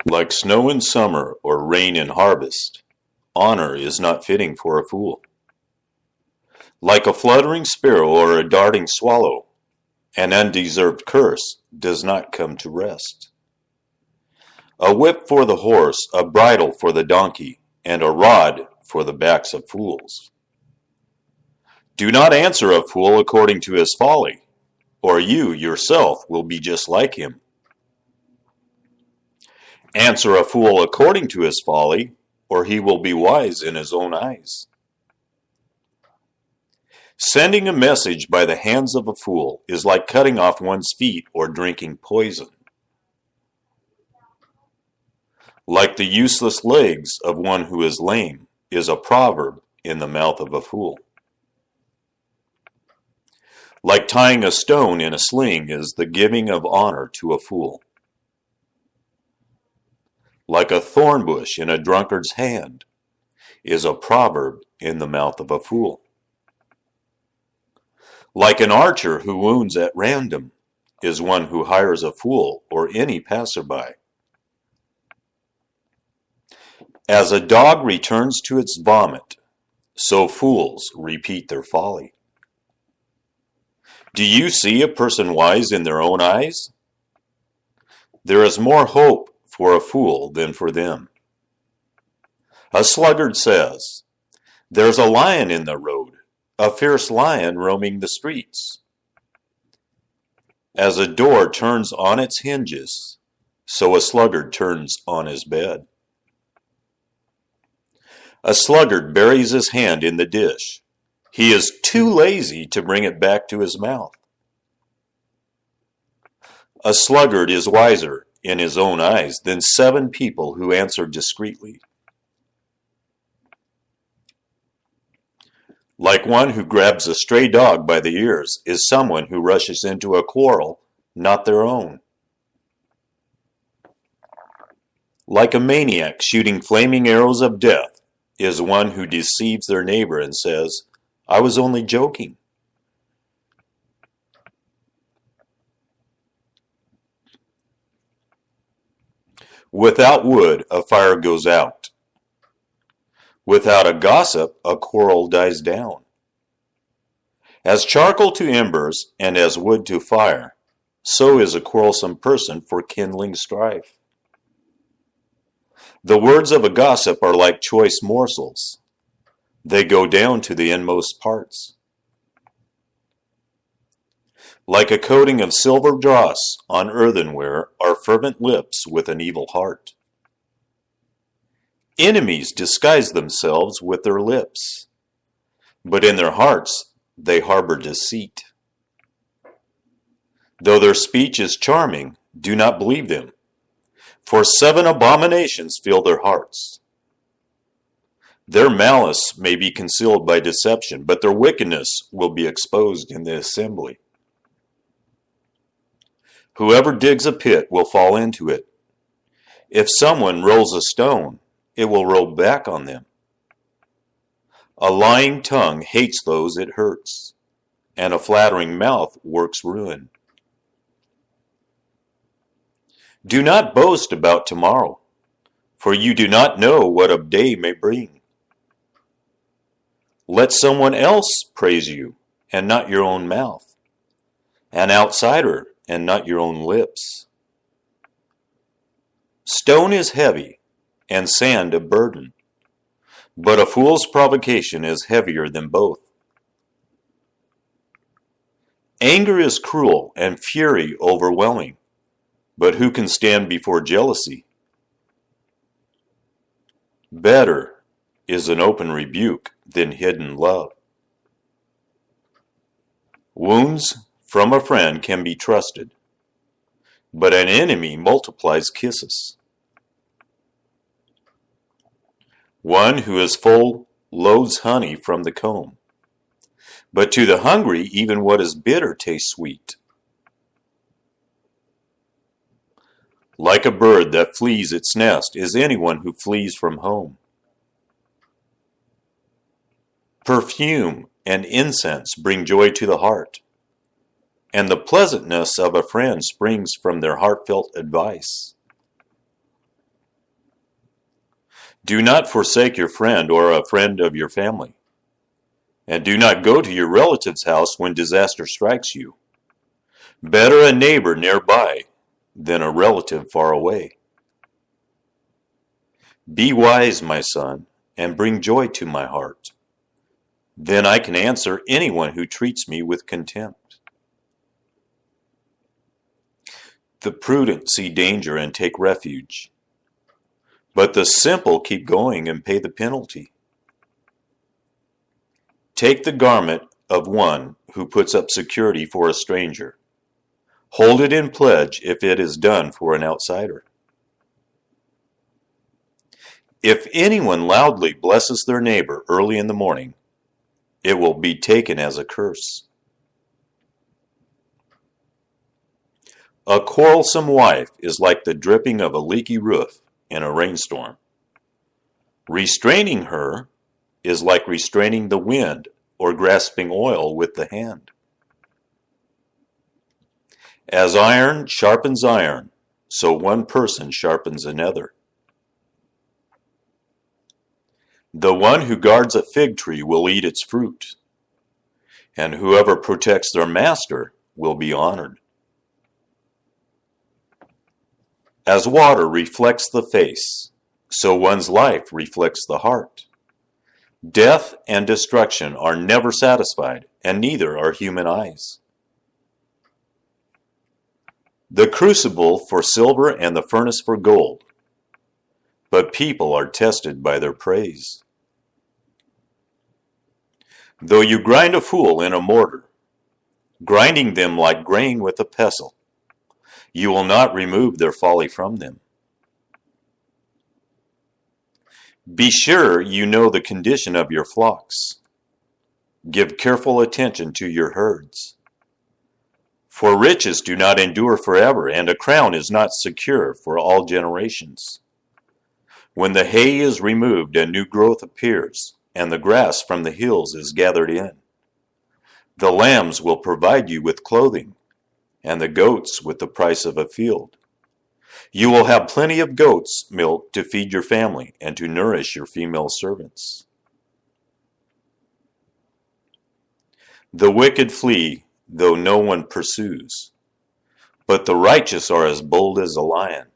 Like snow in summer or rain in harvest, honor is not fitting for a fool. Like a fluttering sparrow or a darting swallow, an undeserved curse does not come to rest. A whip for the horse, a bridle for the donkey, and a rod for the backs of fools. Do not answer a fool according to his folly, or you yourself will be just like him. Answer a fool according to his folly, or he will be wise in his own eyes. Sending a message by the hands of a fool is like cutting off one's feet or drinking poison. Like the useless legs of one who is lame is a proverb in the mouth of a fool. Like tying a stone in a sling is the giving of honor to a fool. Like a thorn bush in a drunkard's hand is a proverb in the mouth of a fool. Like an archer who wounds at random is one who hires a fool or any passerby. As a dog returns to its vomit, so fools repeat their folly. Do you see a person wise in their own eyes? There is more hope for a fool than for them. A sluggard says, "There's a lion in the road, a fierce lion roaming the streets." As a door turns on its hinges, so a sluggard turns on his bed. A sluggard buries his hand in the dish. He is too lazy to bring it back to his mouth. A sluggard is wiser in his own eyes than 7 people who answer discreetly. Like one who grabs a stray dog by the ears is someone who rushes into a quarrel not their own. Like a maniac shooting flaming arrows of death is one who deceives their neighbor and says, "I was only joking." Without wood, a fire goes out. Without a gossip, a quarrel dies down. As charcoal to embers and as wood to fire, so is a quarrelsome person for kindling strife. The words of a gossip are like choice morsels. They go down to the inmost parts. Like a coating of silver dross on earthenware are fervent lips with an evil heart. Enemies disguise themselves with their lips, but in their hearts they harbor deceit. Though their speech is charming, do not believe them, for 7 abominations fill their hearts. Their malice may be concealed by deception, but their wickedness will be exposed in the assembly. Whoever digs a pit will fall into it. If someone rolls a stone, it will roll back on them. A lying tongue hates those it hurts, and a flattering mouth works ruin. Do not boast about tomorrow, for you do not know what a day may bring. Let someone else praise you, and not your own mouth, an outsider, and not your own lips. Stone is heavy, and sand a burden, but a fool's provocation is heavier than both. Anger is cruel, and fury overwhelming, but who can stand before jealousy? Better is an open rebuke than hidden love. Wounds from a friend can be trusted, but an enemy multiplies kisses. One who is full loads honey from the comb, but to the hungry even what is bitter tastes sweet. Like a bird that flees its nest is anyone who flees from home. Perfume and incense bring joy to the heart, and the pleasantness of a friend springs from their heartfelt advice. Do not forsake your friend or a friend of your family. And do not go to your relative's house when disaster strikes you. Better a neighbor nearby than a relative far away. Be wise, my son, and bring joy to my heart. Then I can answer anyone who treats me with contempt. The prudent see danger and take refuge, but the simple keep going and pay the penalty. Take the garment of one who puts up security for a stranger. Hold it in pledge if it is done for an outsider. If anyone loudly blesses their neighbor early in the morning, it will be taken as a curse. A quarrelsome wife is like the dripping of a leaky roof in a rainstorm. Restraining her is like restraining the wind or grasping oil with the hand. As iron sharpens iron, so one person sharpens another. The one who guards a fig tree will eat its fruit, and whoever protects their master will be honored. As water reflects the face, so one's life reflects the heart. Death and destruction are never satisfied, and neither are human eyes. The crucible for silver and the furnace for gold, but people are tested by their praise. Though you grind a fool in a mortar, grinding them like grain with a pestle, you will not remove their folly from them. Be sure you know the condition of your flocks. Give careful attention to your herds. For riches do not endure forever, and a crown is not secure for all generations. When the hay is removed and new growth appears, and the grass from the hills is gathered in, the lambs will provide you with clothing, and the goats with the price of a field. You will have plenty of goats' milk to feed your family and to nourish your female servants. The wicked flee, though no one pursues, but the righteous are as bold as a lion.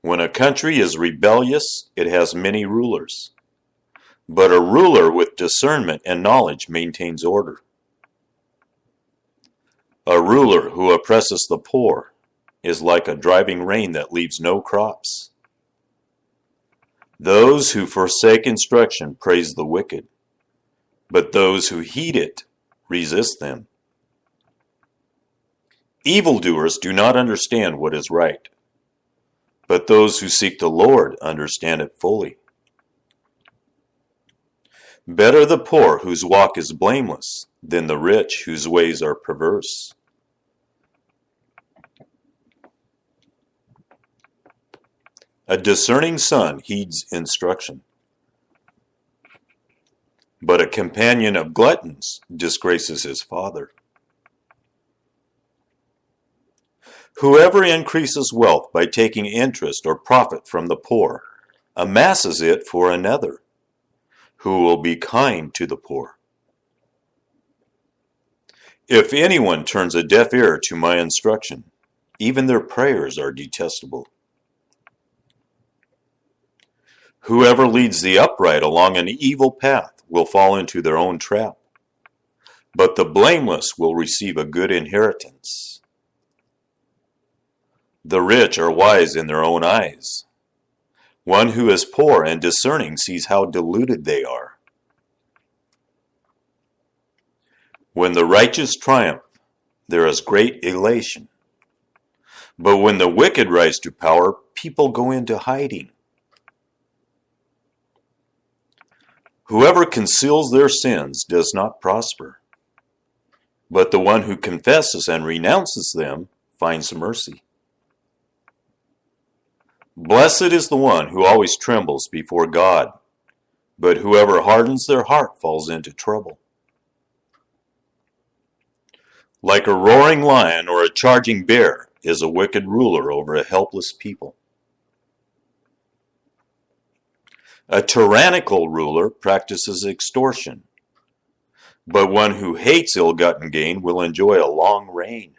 When a country is rebellious, it has many rulers, but a ruler with discernment and knowledge maintains order. A ruler who oppresses the poor is like a driving rain that leaves no crops. Those who forsake instruction praise the wicked, but those who heed it resist them. Evildoers do not understand what is right, but those who seek the Lord understand it fully. Better the poor whose walk is blameless than the rich whose ways are perverse. A discerning son heeds instruction, but a companion of gluttons disgraces his father. Whoever increases wealth by taking interest or profit from the poor amasses it for another, who will be kind to the poor. If anyone turns a deaf ear to my instruction, even their prayers are detestable. Whoever leads the upright along an evil path will fall into their own trap, but the blameless will receive a good inheritance. The rich are wise in their own eyes. One who is poor and discerning sees how deluded they are. When the righteous triumph, there is great elation. But when the wicked rise to power, people go into hiding. Whoever conceals their sins does not prosper, but the one who confesses and renounces them finds mercy. Blessed is the one who always trembles before God, but whoever hardens their heart falls into trouble. Like a roaring lion or a charging bear is a wicked ruler over a helpless people. A tyrannical ruler practices extortion, but one who hates ill-gotten gain will enjoy a long reign.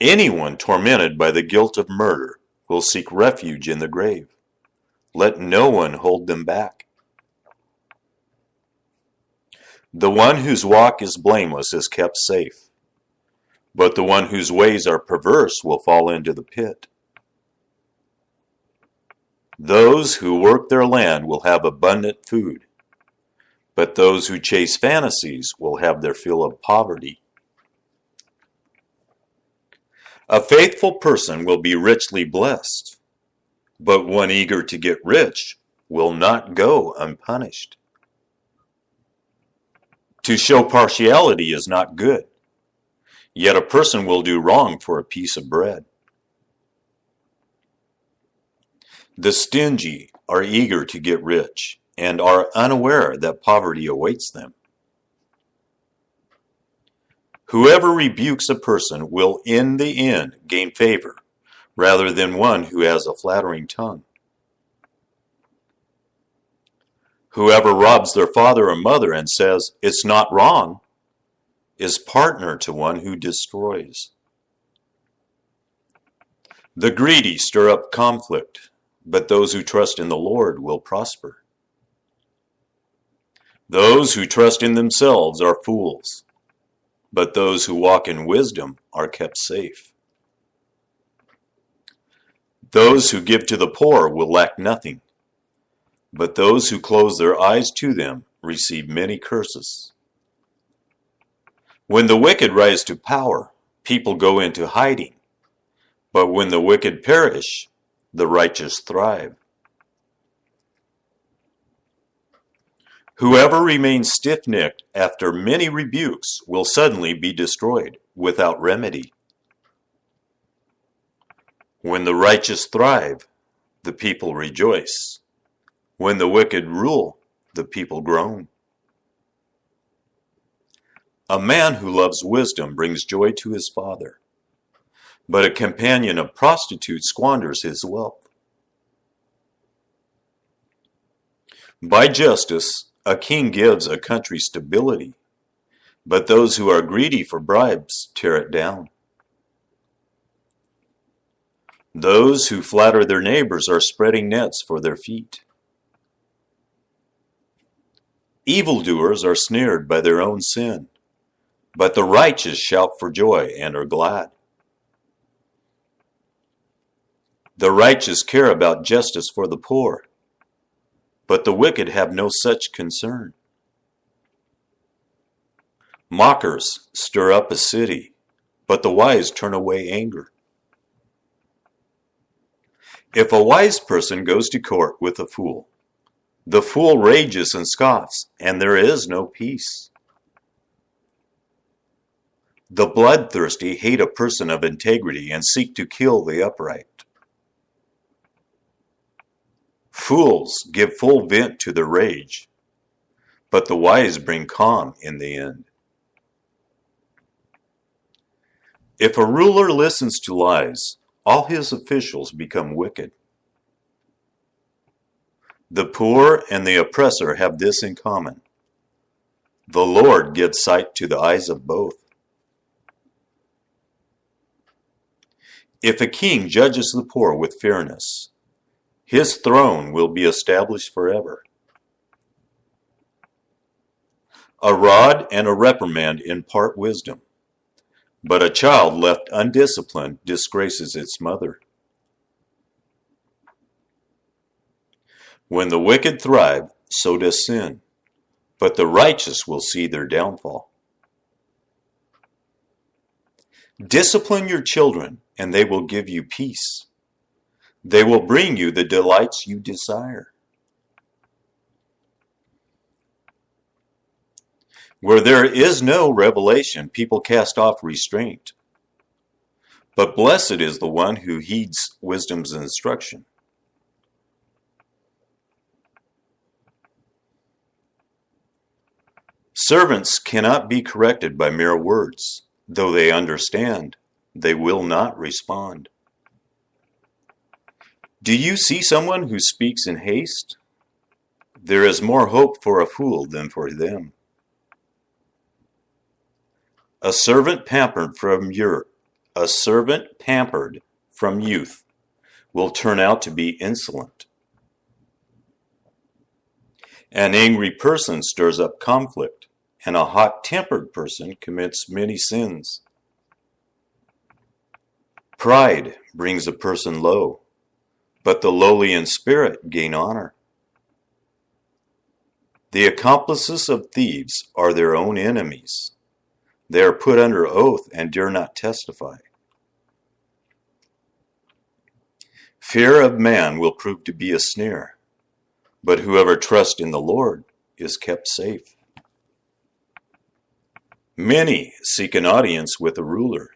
Anyone tormented by the guilt of murder will seek refuge in the grave. Let no one hold them back. The one whose walk is blameless is kept safe, but the one whose ways are perverse will fall into the pit. Those who work their land will have abundant food, but those who chase fantasies will have their fill of poverty. A faithful person will be richly blessed, but one eager to get rich will not go unpunished. To show partiality is not good, yet a person will do wrong for a piece of bread. The stingy are eager to get rich and are unaware that poverty awaits them. Whoever rebukes a person will in the end gain favor, rather than one who has a flattering tongue. Whoever robs their father or mother and says, "It's not wrong," is partner to one who destroys. The greedy stir up conflict, but those who trust in the Lord will prosper. Those who trust in themselves are fools, but those who walk in wisdom are kept safe. Those who give to the poor will lack nothing, but those who close their eyes to them receive many curses. When the wicked rise to power, people go into hiding, but when the wicked perish, the righteous thrive. Whoever remains stiff-necked after many rebukes will suddenly be destroyed without remedy. When the righteous thrive, the people rejoice. When the wicked rule, the people groan. A man who loves wisdom brings joy to his father, but a companion of prostitutes squanders his wealth. By justice, a king gives a country stability, but those who are greedy for bribes tear it down. Those who flatter their neighbors are spreading nets for their feet. Evildoers are snared by their own sin, but the righteous shout for joy and are glad. The righteous care about justice for the poor, but the wicked have no such concern. Mockers stir up a city, but the wise turn away anger. If a wise person goes to court with a fool, the fool rages and scoffs, and there is no peace. The bloodthirsty hate a person of integrity and seek to kill the upright. Fools give full vent to their rage, but the wise bring calm in the end. If a ruler listens to lies, all his officials become wicked. The poor and the oppressor have this in common: the Lord gives sight to the eyes of both. If a king judges the poor with fairness, his throne will be established forever. A rod and a reprimand impart wisdom, but a child left undisciplined disgraces its mother. When the wicked thrive, so does sin, but the righteous will see their downfall. Discipline your children, and they will give you peace. They will bring you the delights you desire. Where there is no revelation, people cast off restraint. But blessed is the one who heeds wisdom's instruction. Servants cannot be corrected by mere words. Though they understand, they will not respond. Do you see someone who speaks in haste? There is more hope for a fool than for them. A servant pampered from youth will turn out to be insolent. An angry person stirs up conflict, and a hot-tempered person commits many sins. Pride brings a person low, but the lowly in spirit gain honor. The accomplices of thieves are their own enemies. They are put under oath and dare not testify. Fear of man will prove to be a snare, but whoever trusts in the Lord is kept safe. Many seek an audience with a ruler,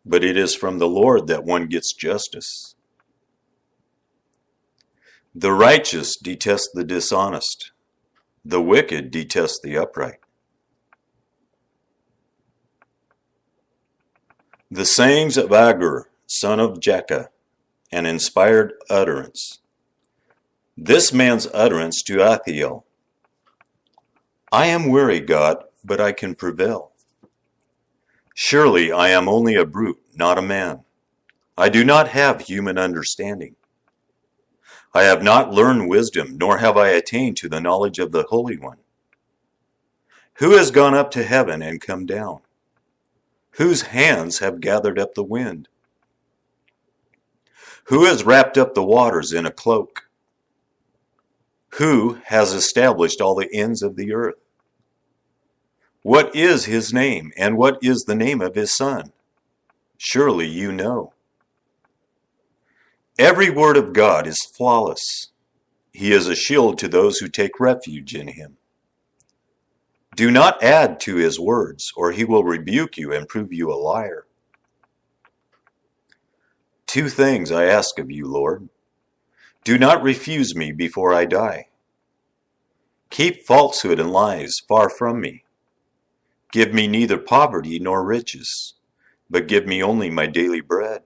but it is from the Lord that one gets justice. The righteous detest the dishonest. The wicked detest the upright. The sayings of Agur, son of Jakeh, an inspired utterance. This man's utterance to Athiel. I am weary, God, but I can prevail. Surely I am only a brute, not a man. I do not have human understanding. I have not learned wisdom, nor have I attained to the knowledge of the Holy One. Who has gone up to heaven and come down? Whose hands have gathered up the wind? Who has wrapped up the waters in a cloak? Who has established all the ends of the earth? What is his name, and what is the name of his son? Surely you know. Every word of God is flawless. He is a shield to those who take refuge in him. Do not add to his words, or he will rebuke you and prove you a liar. 2 things I ask of you, Lord. Do not refuse me before I die. Keep falsehood and lies far from me. Give me neither poverty nor riches, but give me only my daily bread.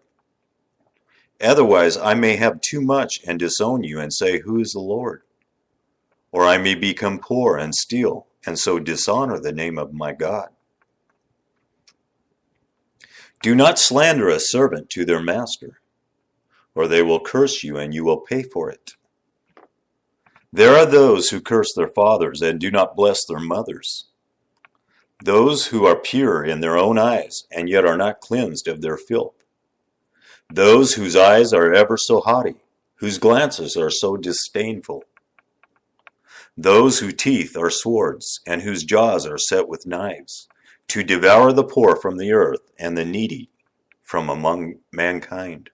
Otherwise I may have too much and disown you and say, who is the Lord? Or I may become poor and steal, and so dishonor the name of my God. Do not slander a servant to their master, or they will curse you and you will pay for it. There are those who curse their fathers and do not bless their mothers. Those who are pure in their own eyes and yet are not cleansed of their filth. Those whose eyes are ever so haughty, whose glances are so disdainful. Those whose teeth are swords and whose jaws are set with knives, to devour the poor from the earth and the needy from among mankind.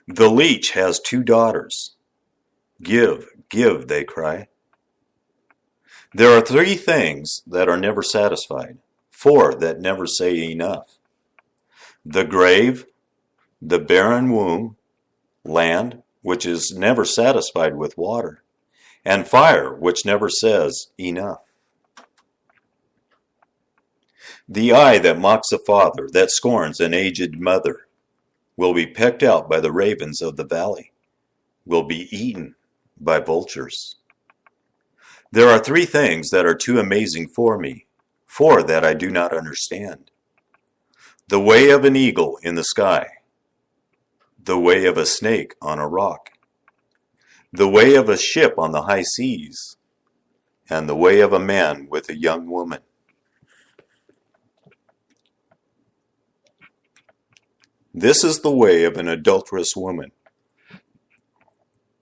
The leech has 2 daughters. Give, give, they cry. There are 3 things that are never satisfied, 4 that never say enough. The grave, the barren womb, land, which is never satisfied with water, and fire, which never says enough. The eye that mocks a father, that scorns an aged mother, will be pecked out by the ravens of the valley, will be eaten by vultures. There are 3 things that are too amazing for me, 4 that I do not understand. The way of an eagle in the sky, the way of a snake on a rock, the way of a ship on the high seas, and the way of a man with a young woman. This is the way of an adulterous woman.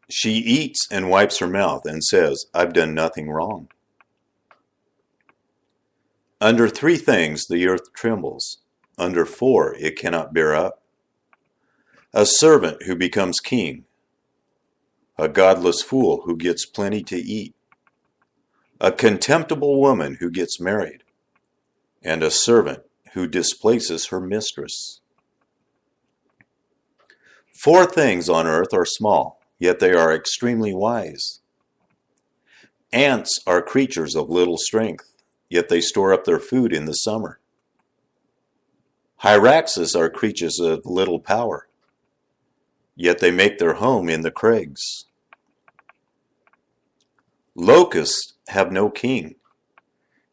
She eats and wipes her mouth and says, I've done nothing wrong. Under 3 things the earth trembles. Under 4 it cannot bear up. A servant who becomes king. A godless fool who gets plenty to eat. A contemptible woman who gets married. And a servant who displaces her mistress. 4 things on earth are small, yet they are extremely wise. Ants are creatures of little strength, yet they store up their food in the summer. Hyraxes are creatures of little power, yet they make their home in the crags. Locusts have no king,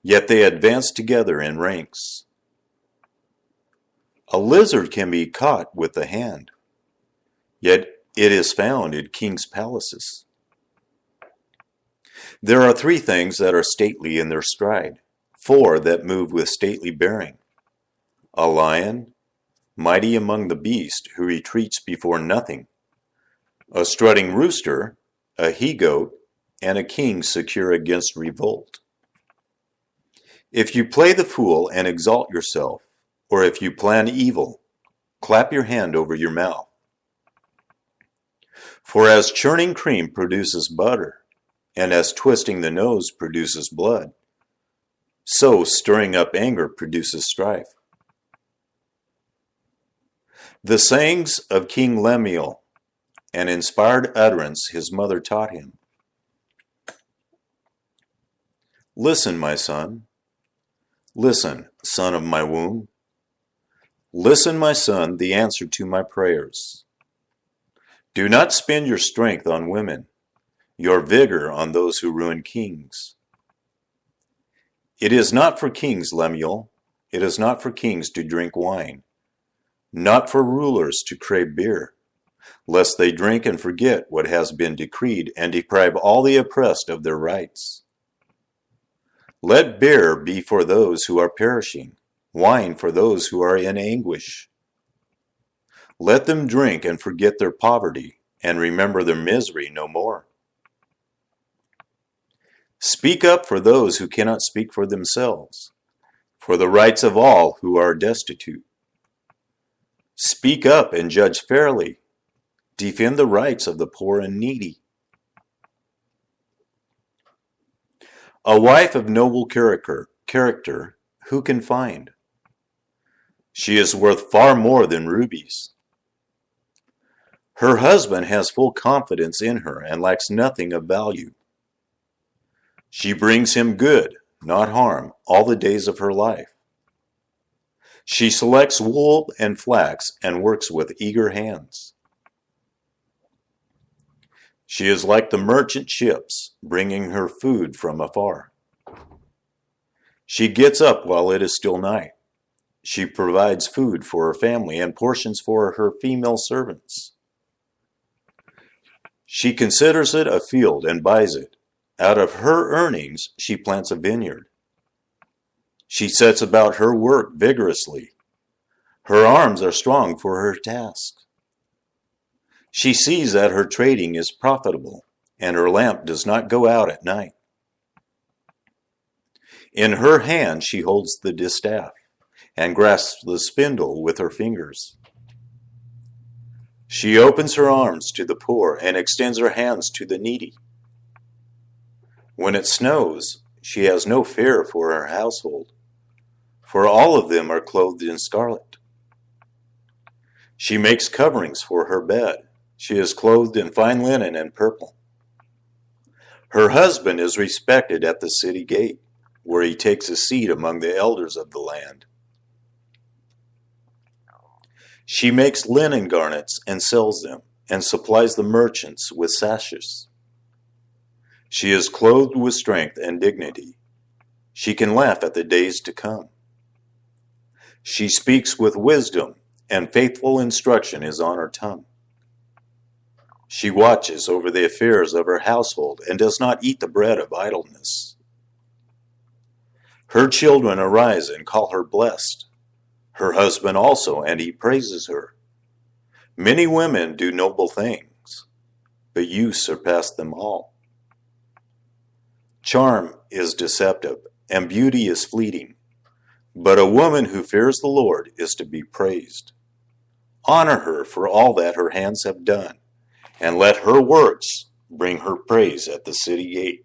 yet they advance together in ranks. A lizard can be caught with the hand, yet it is found in kings' palaces. There are 3 things that are stately in their stride, 4 that move with stately bearing: a lion, mighty among the beasts, who retreats before nothing; a strutting rooster, a he-goat, and a king secure against revolt. If you play the fool and exalt yourself, or if you plan evil, clap your hand over your mouth. For as churning cream produces butter, and as twisting the nose produces blood, so stirring up anger produces strife. The sayings of King Lemuel, an inspired utterance his mother taught him. Listen, my son. Listen, son of my womb. Listen, my son, the answer to my prayers. Do not spend your strength on women, your vigor on those who ruin kings. It is not for kings, Lemuel, it is not for kings to drink wine, not for rulers to crave beer, lest they drink and forget what has been decreed and deprive all the oppressed of their rights. Let beer be for those who are perishing, wine for those who are in anguish. Let them drink and forget their poverty, and remember their misery no more. Speak up for those who cannot speak for themselves, for the rights of all who are destitute. Speak up and judge fairly. Defend the rights of the poor and needy. A wife of noble character, who can find? She is worth far more than rubies. Her husband has full confidence in her and lacks nothing of value. She brings him good, not harm, all the days of her life. She selects wool and flax and works with eager hands. She is like the merchant ships, bringing her food from afar. She gets up while it is still night. She provides food for her family and portions for her female servants. She considers it a field and buys it. Out of her earnings, she plants a vineyard. She sets about her work vigorously. Her arms are strong for her task. She sees that her trading is profitable, and her lamp does not go out at night. In her hand she holds the distaff, and grasps the spindle with her fingers. She opens her arms to the poor, and extends her hands to the needy. When it snows, she has no fear for her household, for all of them are clothed in scarlet. She makes coverings for her bed. She is clothed in fine linen and purple. Her husband is respected at the city gate, where he takes a seat among the elders of the land. She makes linen garments and sells them, and supplies the merchants with sashes. She is clothed with strength and dignity. She can laugh at the days to come. She speaks with wisdom, and faithful instruction is on her tongue. She watches over the affairs of her household and does not eat the bread of idleness. Her children arise and call her blessed. Her husband also, and he praises her. Many women do noble things, but you surpass them all. Charm is deceptive, and beauty is fleeting, but a woman who fears the Lord is to be praised. Honor her for all that her hands have done, and let her works bring her praise at the city gate.